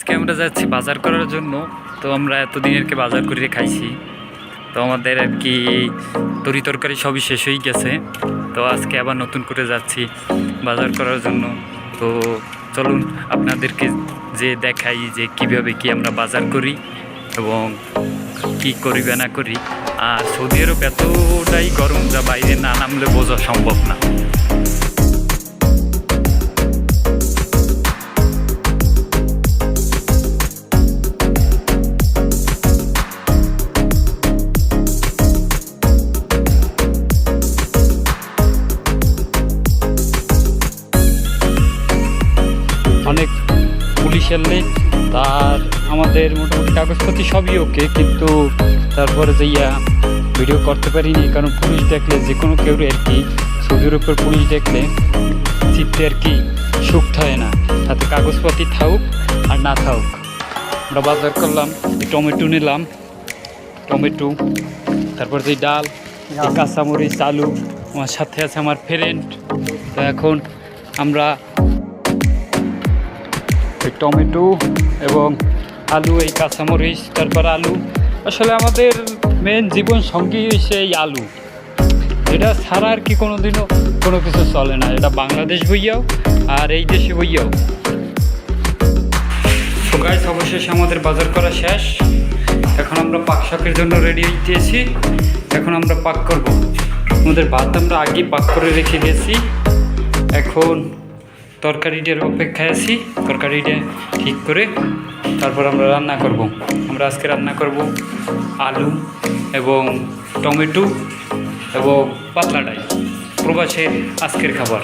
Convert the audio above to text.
আজকে আমরা যাচ্ছি বাজার করার জন্য। তো আমরা এতদিনের বাজার করে খাইছি, তো আমাদের আর কি তরি তরকারি সবই শেষ হয়ে গেছে। তো আজকে আবার নতুন করে যাচ্ছি বাজার করার জন্য। তো চলুন আপনাদেরকে যে দেখাই যে কিভাবে কি আমরা বাজার করি এবং কি করি বা না করি। আর সৌদি আরব এতটাই গরম যা বাইরে না নামলে বোঝা সম্ভব না। অনেক পুলিশ এলে তার আমাদের মোটামুটি কাগজপত্র সবই ওকে, কিন্তু তারপরে যাইয়া ভিডিও করতে পারিনি, কারণ পুলিশ দেখলে যে কোনো কেউ আর কি সৌদি আরবের পুলিশ দেখলে চিত্তে আর কি সুখ হয় না, তাতে কাগজপত্র থাকুক আর না থাকুক। আমরা বাজার করলাম, টমেটো নিলাম, টমেটো, তারপর যে ডাল, কাঁচামরিচ, আলু, আমার সাথে আছে আমার ফ্রেন্ড। তো এখন আমরা টমেটো এবং আলু, এই কাঁচামরিচ, তারপর আলু, আসলে আমাদের মেন জীবন সঙ্গী হচ্ছে এই আলু। এটা ছাড়া আর কি কোনোদিনও কোনো কিছু চলে না, এটা বাংলাদেশ বইয়াও আর এই দেশে বইয়াও। তো গাইস, অবশেষে আমাদের বাজার করা শেষ। এখন আমরা পাক শাকের জন্য রেডি হইতেছি। এখন আমরা পাক করব। আমাদের ভাত আমরা আগেই পাক করে রেখে গেছি, এখন তরকারিটার অপেক্ষায় আছি। তরকারিটা ঠিক করে তারপর আমরা রান্না করব। আমরা আজকে রান্না করব আলু এবং টমেটো এবং পাতলা ডাল, প্রবাসের আজকের খাবার।